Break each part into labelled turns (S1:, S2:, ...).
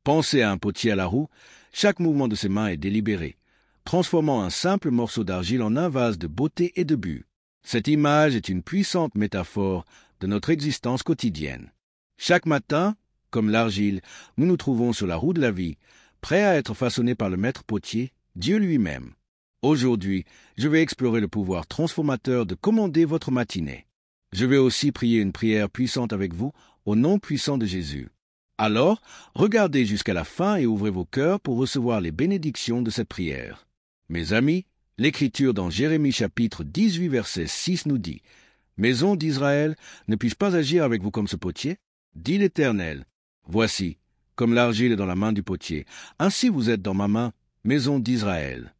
S1: Pensez à un potier à la roue, chaque mouvement de ses mains est délibéré, transformant un simple morceau d'argile en un vase de beauté et de but. Cette image est une puissante métaphore de notre existence quotidienne. Chaque matin, comme l'argile, nous nous trouvons sur la roue de la vie, prêts à être façonnés par le maître potier, Dieu lui-même. Aujourd'hui, je vais explorer le pouvoir transformateur de commander votre matinée. Je vais aussi prier une prière puissante avec vous, au nom puissant de Jésus. Alors, regardez jusqu'à la fin et ouvrez vos cœurs pour recevoir les bénédictions de cette prière. Mes amis, l'Écriture dans Jérémie chapitre 18 verset 6 nous dit « Maison d'Israël, ne puis-je pas agir avec vous comme ce potier? Dit l'Éternel. Voici, comme l'argile est dans la main du potier, ainsi vous êtes dans ma main, maison d'Israël. »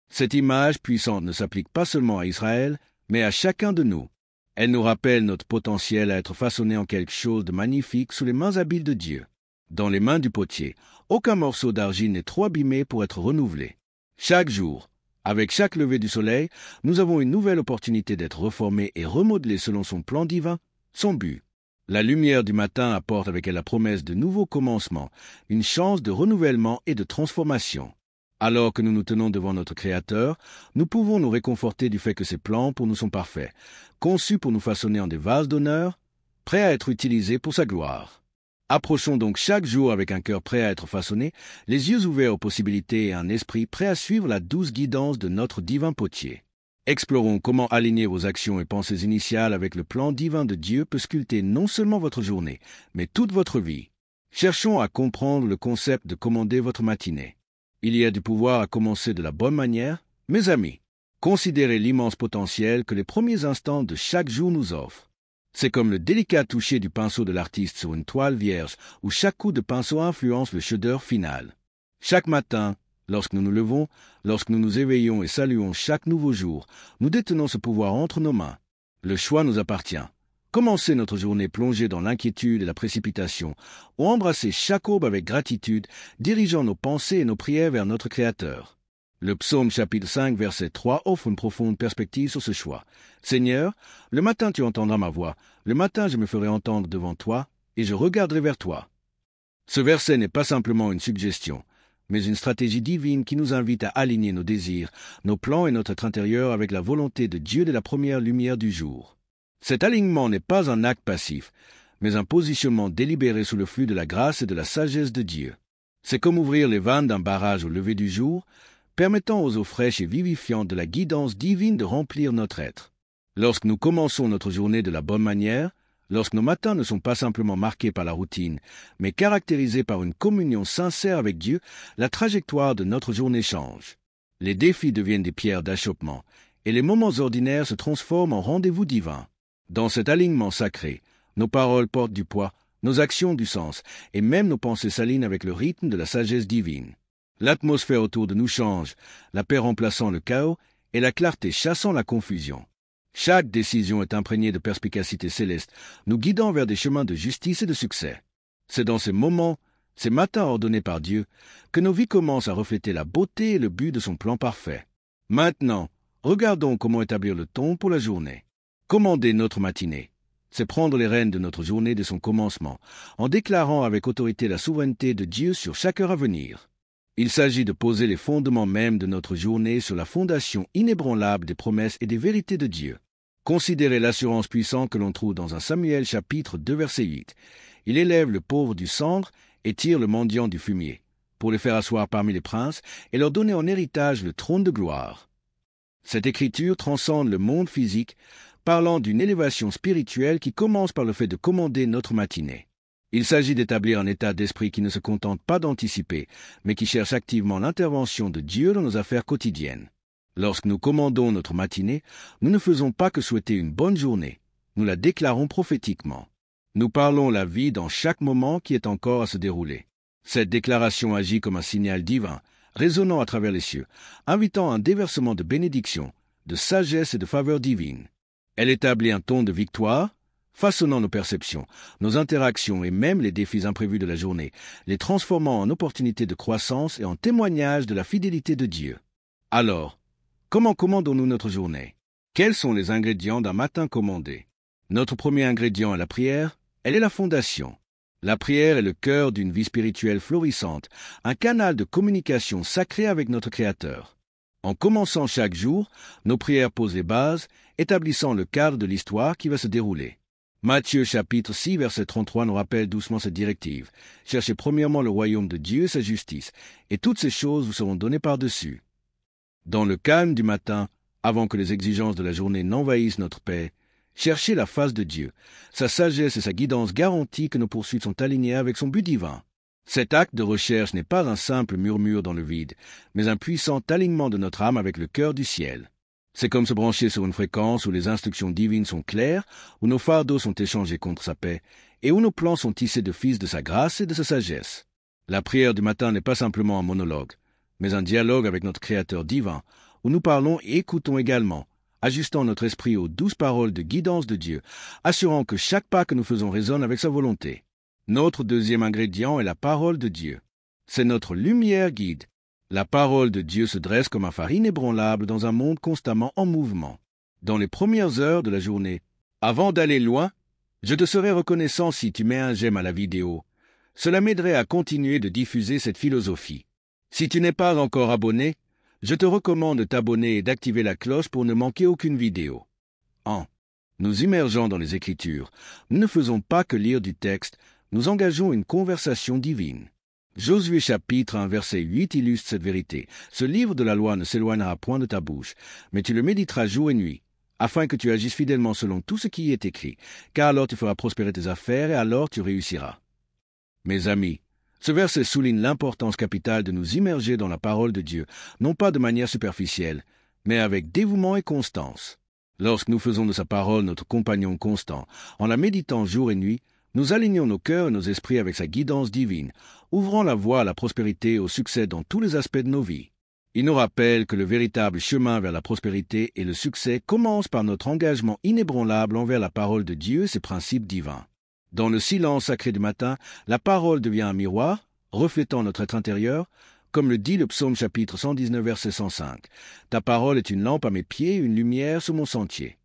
S1: Cette image puissante ne s'applique pas seulement à Israël, mais à chacun de nous. Elle nous rappelle notre potentiel à être façonné en quelque chose de magnifique sous les mains habiles de Dieu. Dans les mains du potier, aucun morceau d'argile n'est trop abîmé pour être renouvelé. Chaque jour, avec chaque lever du soleil, nous avons une nouvelle opportunité d'être reformés et remodelés selon son plan divin, son but. La lumière du matin apporte avec elle la promesse de nouveaux commencements, une chance de renouvellement et de transformation. Alors que nous nous tenons devant notre Créateur, nous pouvons nous réconforter du fait que ses plans pour nous sont parfaits, conçus pour nous façonner en des vases d'honneur, prêts à être utilisés pour sa gloire. Approchons donc chaque jour avec un cœur prêt à être façonné, les yeux ouverts aux possibilités et un esprit prêt à suivre la douce guidance de notre divin potier. Explorons comment aligner vos actions et pensées initiales avec le plan divin de Dieu peut sculpter non seulement votre journée, mais toute votre vie. Cherchons à comprendre le concept de commander votre matinée. Il y a du pouvoir à commencer de la bonne manière. Mes amis, considérez l'immense potentiel que les premiers instants de chaque jour nous offrent. C'est comme le délicat toucher du pinceau de l'artiste sur une toile vierge où chaque coup de pinceau influence le chef-d'œuvre final. Chaque matin, lorsque nous nous levons, lorsque nous nous éveillons et saluons chaque nouveau jour, nous détenons ce pouvoir entre nos mains. Le choix nous appartient. Commencer notre journée plongée dans l'inquiétude et la précipitation, ou embrasser chaque aube avec gratitude, dirigeant nos pensées et nos prières vers notre Créateur. Le psaume chapitre 5 verset 3 offre une profonde perspective sur ce choix. Seigneur, le matin tu entendras ma voix, le matin je me ferai entendre devant toi, et je regarderai vers toi. Ce verset n'est pas simplement une suggestion, mais une stratégie divine qui nous invite à aligner nos désirs, nos plans et notre être intérieur avec la volonté de Dieu dès la première lumière du jour. Cet alignement n'est pas un acte passif, mais un positionnement délibéré sous le flux de la grâce et de la sagesse de Dieu. C'est comme ouvrir les vannes d'un barrage au lever du jour, permettant aux eaux fraîches et vivifiantes de la guidance divine de remplir notre être. Lorsque nous commençons notre journée de la bonne manière, lorsque nos matins ne sont pas simplement marqués par la routine, mais caractérisés par une communion sincère avec Dieu, la trajectoire de notre journée change. Les défis deviennent des pierres d'achoppement, et les moments ordinaires se transforment en rendez-vous divins. Dans cet alignement sacré, nos paroles portent du poids, nos actions du sens, et même nos pensées s'alignent avec le rythme de la sagesse divine. L'atmosphère autour de nous change, la paix remplaçant le chaos et la clarté chassant la confusion. Chaque décision est imprégnée de perspicacité céleste, nous guidant vers des chemins de justice et de succès. C'est dans ces moments, ces matins ordonnés par Dieu, que nos vies commencent à refléter la beauté et le but de son plan parfait. Maintenant, regardons comment établir le ton pour la journée. Commander notre matinée, c'est prendre les rênes de notre journée dès son commencement, en déclarant avec autorité la souveraineté de Dieu sur chaque heure à venir. Il s'agit de poser les fondements mêmes de notre journée sur la fondation inébranlable des promesses et des vérités de Dieu. Considérez l'assurance puissante que l'on trouve dans 1 Samuel chapitre 2 verset 8. Il élève le pauvre du cendre et tire le mendiant du fumier, pour les faire asseoir parmi les princes et leur donner en héritage le trône de gloire. Cette écriture transcende le monde physique, parlant d'une élévation spirituelle qui commence par le fait de commander notre matinée. Il s'agit d'établir un état d'esprit qui ne se contente pas d'anticiper, mais qui cherche activement l'intervention de Dieu dans nos affaires quotidiennes. Lorsque nous commandons notre matinée, nous ne faisons pas que souhaiter une bonne journée, nous la déclarons prophétiquement. Nous parlons la vie dans chaque moment qui est encore à se dérouler. Cette déclaration agit comme un signal divin, résonnant à travers les cieux, invitant un déversement de bénédictions, de sagesse et de faveur divine. Elle établit un ton de victoire, façonnant nos perceptions, nos interactions et même les défis imprévus de la journée, les transformant en opportunités de croissance et en témoignages de la fidélité de Dieu. Alors, comment commandons-nous notre journée? Quels sont les ingrédients d'un matin commandé? Notre premier ingrédient est la prière, elle est la fondation. La prière est le cœur d'une vie spirituelle florissante, un canal de communication sacré avec notre Créateur. En commençant chaque jour, nos prières posent les bases, établissant le cadre de l'histoire qui va se dérouler. Matthieu chapitre 6 verset 33 nous rappelle doucement cette directive. Cherchez premièrement le royaume de Dieu et sa justice, et toutes ces choses vous seront données par-dessus. Dans le calme du matin, avant que les exigences de la journée n'envahissent notre paix, cherchez la face de Dieu. Sa sagesse et sa guidance garantissent que nos poursuites sont alignées avec son but divin. Cet acte de recherche n'est pas un simple murmure dans le vide, mais un puissant alignement de notre âme avec le cœur du ciel. C'est comme se brancher sur une fréquence où les instructions divines sont claires, où nos fardeaux sont échangés contre sa paix, et où nos plans sont tissés de fils de sa grâce et de sa sagesse. La prière du matin n'est pas simplement un monologue, mais un dialogue avec notre Créateur divin, où nous parlons et écoutons également, ajustant notre esprit aux douces paroles de guidance de Dieu, assurant que chaque pas que nous faisons résonne avec sa volonté. Notre deuxième ingrédient est la parole de Dieu. C'est notre lumière guide. La parole de Dieu se dresse comme un phare inébranlable dans un monde constamment en mouvement. Dans les premières heures de la journée, avant d'aller loin, je te serai reconnaissant si tu mets un j'aime à la vidéo. Cela m'aiderait à continuer de diffuser cette philosophie. Si tu n'es pas encore abonné, je te recommande de t'abonner et d'activer la cloche pour ne manquer aucune vidéo. En nous immergeant dans les Écritures, nous ne faisons pas que lire du texte, nous engageons une conversation divine. Josué chapitre 1 verset 8 illustre cette vérité. Ce livre de la loi ne s'éloignera point de ta bouche, mais tu le méditeras jour et nuit, afin que tu agisses fidèlement selon tout ce qui y est écrit, car alors tu feras prospérer tes affaires et alors tu réussiras. Mes amis, ce verset souligne l'importance capitale de nous immerger dans la parole de Dieu, non pas de manière superficielle, mais avec dévouement et constance. Lorsque nous faisons de sa parole notre compagnon constant, en la méditant jour et nuit, nous alignons nos cœurs et nos esprits avec sa guidance divine, ouvrant la voie à la prospérité et au succès dans tous les aspects de nos vies. Il nous rappelle que le véritable chemin vers la prospérité et le succès commence par notre engagement inébranlable envers la parole de Dieu et ses principes divins. Dans le silence sacré du matin, la parole devient un miroir, reflétant notre être intérieur, comme le dit le psaume chapitre 119 verset 105. « Ta parole est une lampe à mes pieds, une lumière sur mon sentier. »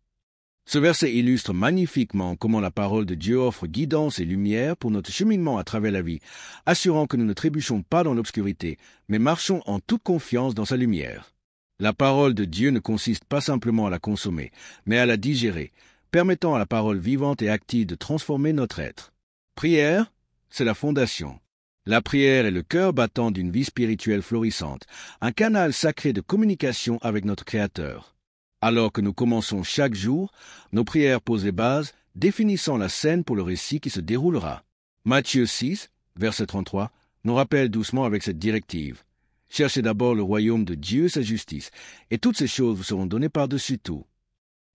S1: Ce verset illustre magnifiquement comment la parole de Dieu offre guidance et lumière pour notre cheminement à travers la vie, assurant que nous ne trébuchons pas dans l'obscurité, mais marchons en toute confiance dans sa lumière. La parole de Dieu ne consiste pas simplement à la consommer, mais à la digérer, permettant à la parole vivante et active de transformer notre être. Prière, c'est la fondation. La prière est le cœur battant d'une vie spirituelle florissante, un canal sacré de communication avec notre Créateur. Alors que nous commençons chaque jour, nos prières posent les bases, définissant la scène pour le récit qui se déroulera. Matthieu 6, verset 33, nous rappelle doucement avec cette directive. Cherchez d'abord le royaume de Dieu et sa justice, et toutes ces choses vous seront données par-dessus tout.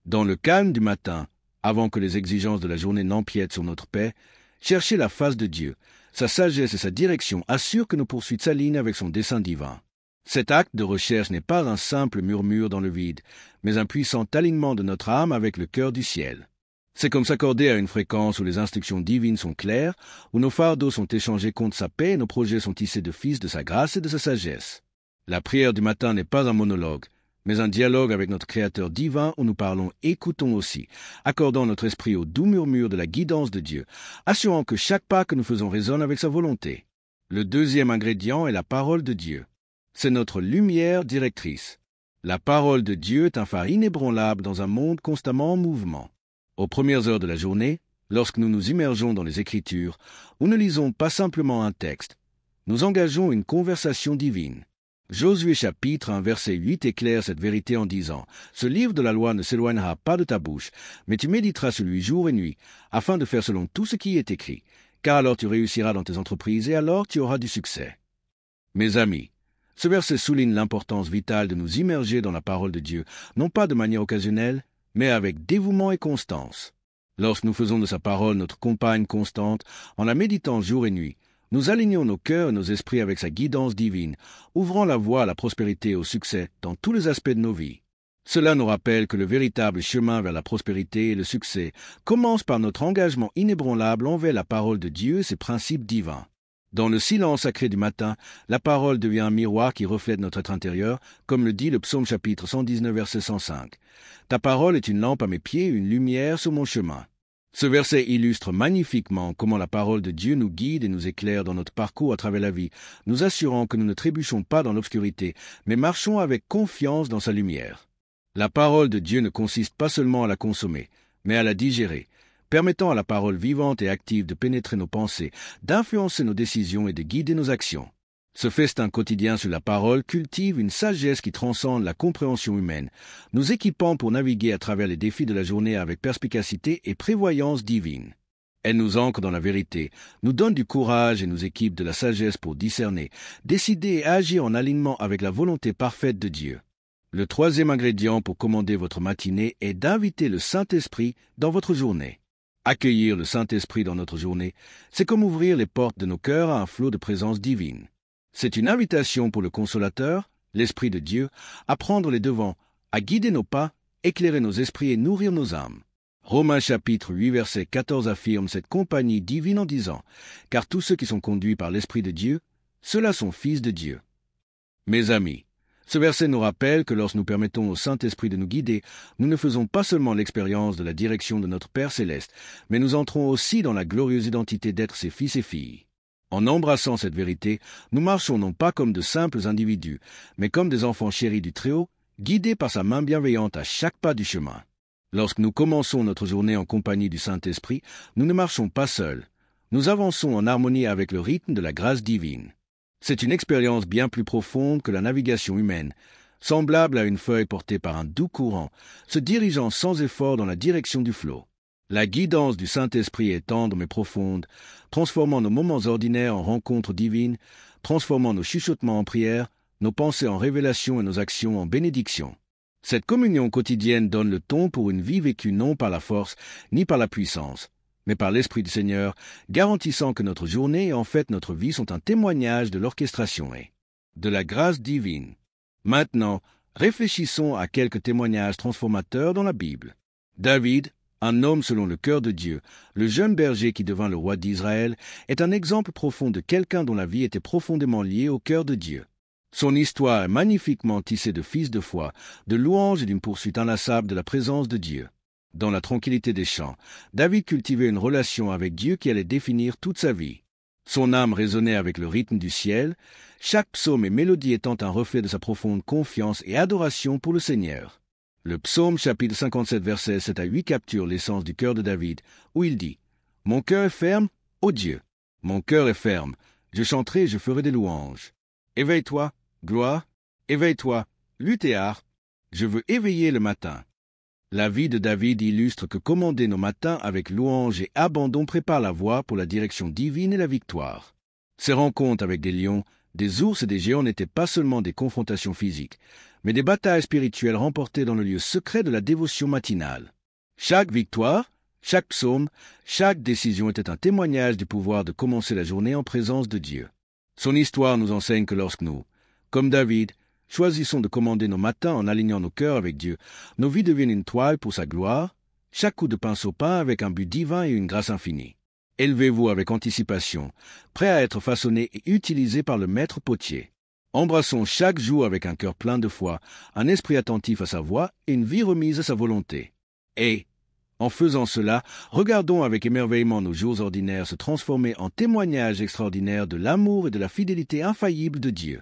S1: Dans le calme du matin, avant que les exigences de la journée n'empiètent sur notre paix, cherchez la face de Dieu. Sa sagesse et sa direction assurent que nos poursuites s'alignent avec son dessein divin. Cet acte de recherche n'est pas un simple murmure dans le vide, mais un puissant alignement de notre âme avec le cœur du ciel. C'est comme s'accorder à une fréquence où les instructions divines sont claires, où nos fardeaux sont échangés contre sa paix et nos projets sont tissés de fils de sa grâce et de sa sagesse. La prière du matin n'est pas un monologue, mais un dialogue avec notre Créateur divin où nous parlons et écoutons aussi, accordant notre esprit au doux murmure de la guidance de Dieu, assurant que chaque pas que nous faisons résonne avec sa volonté. Le deuxième ingrédient est la parole de Dieu. C'est notre lumière directrice. La parole de Dieu est un phare inébranlable dans un monde constamment en mouvement. Aux premières heures de la journée, lorsque nous nous immergeons dans les Écritures, nous ne lisons pas simplement un texte. Nous engageons une conversation divine. Josué chapitre 1 verset 8 éclaire cette vérité en disant « Ce livre de la loi ne s'éloignera pas de ta bouche, mais tu méditeras sur lui jour et nuit, afin de faire selon tout ce qui y est écrit, car alors tu réussiras dans tes entreprises et alors tu auras du succès. » Mes amis, ce verset souligne l'importance vitale de nous immerger dans la parole de Dieu, non pas de manière occasionnelle, mais avec dévouement et constance. Lorsque nous faisons de sa parole notre compagne constante, en la méditant jour et nuit, nous alignons nos cœurs et nos esprits avec sa guidance divine, ouvrant la voie à la prospérité et au succès dans tous les aspects de nos vies. Cela nous rappelle que le véritable chemin vers la prospérité et le succès commence par notre engagement inébranlable envers la parole de Dieu et ses principes divins. Dans le silence sacré du matin, la parole devient un miroir qui reflète notre être intérieur, comme le dit le psaume chapitre 119 verset 105. « Ta parole est une lampe à mes pieds, une lumière sur mon chemin. » Ce verset illustre magnifiquement comment la parole de Dieu nous guide et nous éclaire dans notre parcours à travers la vie, nous assurant que nous ne trébuchons pas dans l'obscurité, mais marchons avec confiance dans sa lumière. La parole de Dieu ne consiste pas seulement à la consommer, mais à la digérer, permettant à la parole vivante et active de pénétrer nos pensées, d'influencer nos décisions et de guider nos actions. Ce festin quotidien sur la parole cultive une sagesse qui transcende la compréhension humaine, nous équipant pour naviguer à travers les défis de la journée avec perspicacité et prévoyance divine. Elle nous ancre dans la vérité, nous donne du courage et nous équipe de la sagesse pour discerner, décider et agir en alignement avec la volonté parfaite de Dieu. Le troisième ingrédient pour commander votre matinée est d'inviter le Saint-Esprit dans votre journée. Accueillir le Saint-Esprit dans notre journée, c'est comme ouvrir les portes de nos cœurs à un flot de présence divine. C'est une invitation pour le Consolateur, l'Esprit de Dieu, à prendre les devants, à guider nos pas, éclairer nos esprits et nourrir nos âmes. Romains chapitre 8 verset 14 affirme cette compagnie divine en disant « Car tous ceux qui sont conduits par l'Esprit de Dieu, ceux-là sont fils de Dieu. » Mes amis, ce verset nous rappelle que lorsque nous permettons au Saint-Esprit de nous guider, nous ne faisons pas seulement l'expérience de la direction de notre Père céleste, mais nous entrons aussi dans la glorieuse identité d'être ses fils et filles. En embrassant cette vérité, nous marchons non pas comme de simples individus, mais comme des enfants chéris du Très-Haut, guidés par sa main bienveillante à chaque pas du chemin. Lorsque nous commençons notre journée en compagnie du Saint-Esprit, nous ne marchons pas seuls. Nous avançons en harmonie avec le rythme de la grâce divine. C'est une expérience bien plus profonde que la navigation humaine, semblable à une feuille portée par un doux courant, se dirigeant sans effort dans la direction du flot. La guidance du Saint-Esprit est tendre mais profonde, transformant nos moments ordinaires en rencontres divines, transformant nos chuchotements en prières, nos pensées en révélations et nos actions en bénédictions. Cette communion quotidienne donne le ton pour une vie vécue non par la force ni par la puissance, mais par l'Esprit du Seigneur, garantissant que notre journée et en fait notre vie sont un témoignage de l'orchestration et de la grâce divine. Maintenant, réfléchissons à quelques témoignages transformateurs dans la Bible. David, un homme selon le cœur de Dieu, le jeune berger qui devint le roi d'Israël, est un exemple profond de quelqu'un dont la vie était profondément liée au cœur de Dieu. Son histoire est magnifiquement tissée de fils de foi, de louanges et d'une poursuite inlassable de la présence de Dieu. Dans la tranquillité des champs, David cultivait une relation avec Dieu qui allait définir toute sa vie. Son âme résonnait avec le rythme du ciel, chaque psaume et mélodie étant un reflet de sa profonde confiance et adoration pour le Seigneur. Le psaume chapitre 57 versets 7 à 8 capture l'essence du cœur de David, où il dit « Mon cœur est ferme, ô Dieu, mon cœur est ferme, je chanterai et je ferai des louanges. Éveille-toi, gloire, éveille-toi, lutte et harpe, je veux éveiller le matin. » La vie de David illustre que commander nos matins avec louange et abandon prépare la voie pour la direction divine et la victoire. Ses rencontres avec des lions, des ours et des géants n'étaient pas seulement des confrontations physiques, mais des batailles spirituelles remportées dans le lieu secret de la dévotion matinale. Chaque victoire, chaque psaume, chaque décision était un témoignage du pouvoir de commencer la journée en présence de Dieu. Son histoire nous enseigne que lorsque nous, comme David, choisissons de commander nos matins en alignant nos cœurs avec Dieu, nos vies deviennent une toile pour sa gloire, chaque coup de pince au pain avec un but divin et une grâce infinie. Élevez-vous avec anticipation, prêt à être façonné et utilisé par le maître potier. Embrassons chaque jour avec un cœur plein de foi, un esprit attentif à sa voix et une vie remise à sa volonté. Et, en faisant cela, regardons avec émerveillement nos jours ordinaires se transformer en témoignages extraordinaires de l'amour et de la fidélité infaillible de Dieu.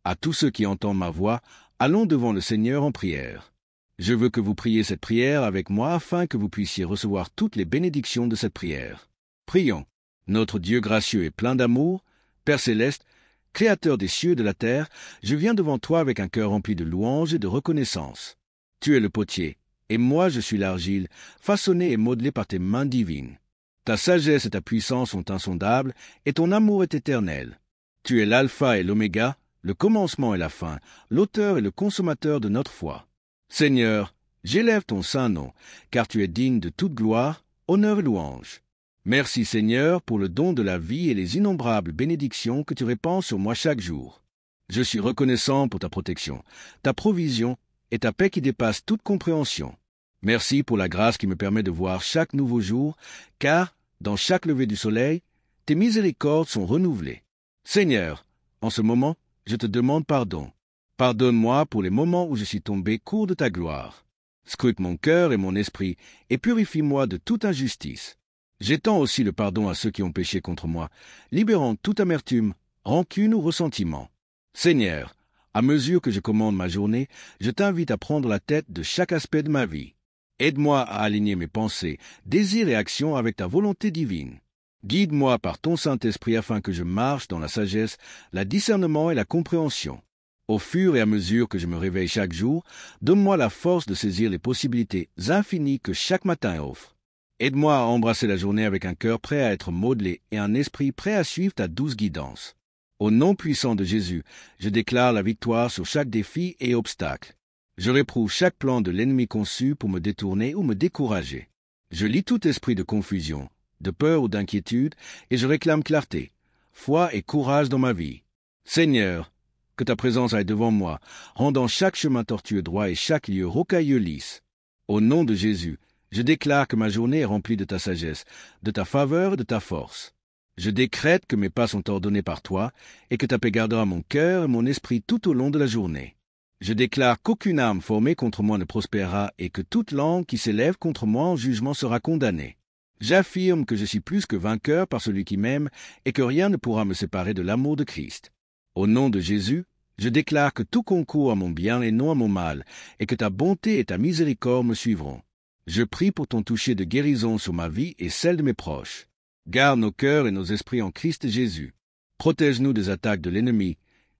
S1: À tous ceux qui entendent ma voix, allons devant le Seigneur en prière. Je veux que vous priez cette prière avec moi afin que vous puissiez recevoir toutes les bénédictions de cette prière. Prions. Notre Dieu gracieux et plein d'amour, Père céleste, Créateur des cieux et de la terre, je viens devant toi avec un cœur rempli de louange et de reconnaissance. Tu es le potier, et moi je suis l'argile, façonné et modelé par tes mains divines. Ta sagesse et ta puissance sont insondables, et ton amour est éternel. Tu es l'alpha et l'oméga, le commencement et la fin, l'auteur et le consommateur de notre foi. Seigneur, j'élève ton saint nom, car tu es digne de toute gloire, honneur et louange. Merci Seigneur pour le don de la vie et les innombrables bénédictions que tu répands sur moi chaque jour. Je suis reconnaissant pour ta protection, ta provision et ta paix qui dépasse toute compréhension. Merci pour la grâce qui me permet de voir chaque nouveau jour, car, dans chaque lever du soleil, tes miséricordes sont renouvelées. Seigneur, en ce moment, je te demande pardon. Pardonne-moi pour les moments où je suis tombé court de ta gloire. Scrute mon cœur et mon esprit, et purifie-moi de toute injustice. J'étends aussi le pardon à ceux qui ont péché contre moi, libérant toute amertume, rancune ou ressentiment. Seigneur, à mesure que je commande ma journée, je t'invite à prendre la tête de chaque aspect de ma vie. Aide-moi à aligner mes pensées, désirs et actions avec ta volonté divine. Guide-moi par ton Saint-Esprit afin que je marche dans la sagesse, le discernement et la compréhension. Au fur et à mesure que je me réveille chaque jour, donne-moi la force de saisir les possibilités infinies que chaque matin offre. Aide-moi à embrasser la journée avec un cœur prêt à être modelé et un esprit prêt à suivre ta douce guidance. Au nom puissant de Jésus, je déclare la victoire sur chaque défi et obstacle. Je réprouve chaque plan de l'ennemi conçu pour me détourner ou me décourager. Je lis tout esprit de confusion, de peur ou d'inquiétude, et je réclame clarté, foi et courage dans ma vie. Seigneur, que ta présence aille devant moi, rendant chaque chemin tortueux droit et chaque lieu rocailleux lisse. Au nom de Jésus, je déclare que ma journée est remplie de ta sagesse, de ta faveur et de ta force. Je décrète que mes pas sont ordonnés par toi et que ta paix gardera mon cœur et mon esprit tout au long de la journée. Je déclare qu'aucune arme formée contre moi ne prospérera et que toute langue qui s'élève contre moi en jugement sera condamnée. J'affirme que je suis plus que vainqueur par celui qui m'aime et que rien ne pourra me séparer de l'amour de Christ. Au nom de Jésus, je déclare que tout concourt à mon bien et non à mon mal, et que ta bonté et ta miséricorde me suivront. Je prie pour ton toucher de guérison sur ma vie et celle de mes proches. Garde nos cœurs et nos esprits en Christ Jésus. Protège-nous des attaques de l'ennemi,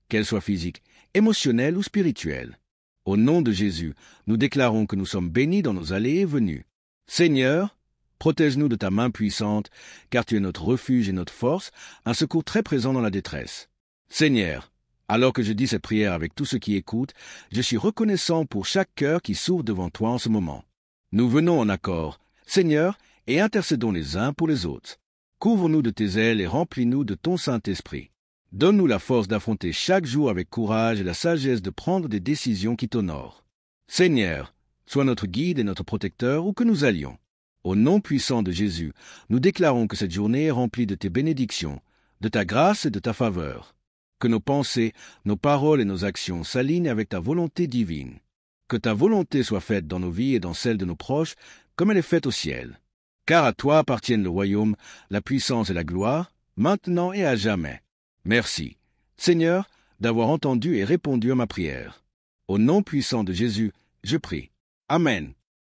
S1: qu'elles soient physiques, émotionnelles ou spirituelles. Au nom de Jésus, nous déclarons que nous sommes bénis dans nos allées et venues. Seigneur, protège-nous de ta main puissante, car tu es notre refuge et notre force, un secours très présent dans la détresse. Seigneur, alors que je dis cette prière avec tous ceux qui écoutent, je suis reconnaissant pour chaque cœur qui s'ouvre devant toi en ce moment. Nous venons en accord, Seigneur, et intercédons les uns pour les autres. Couvre-nous de tes ailes et remplis-nous de ton Saint-Esprit. Donne-nous la force d'affronter chaque jour avec courage et la sagesse de prendre des décisions qui t'honorent. Seigneur, sois notre guide et notre protecteur où que nous allions. Au nom puissant de Jésus, nous déclarons que cette journée est remplie de tes bénédictions, de ta grâce et de ta faveur. Que nos pensées, nos paroles et nos actions s'alignent avec ta volonté divine. Que ta volonté soit faite dans nos vies et dans celles de nos proches, comme elle est faite au ciel. Car à toi appartiennent le royaume, la puissance et la gloire, maintenant et à jamais. Merci, Seigneur, d'avoir entendu et répondu à ma prière. Au nom puissant de Jésus, je prie. Amen.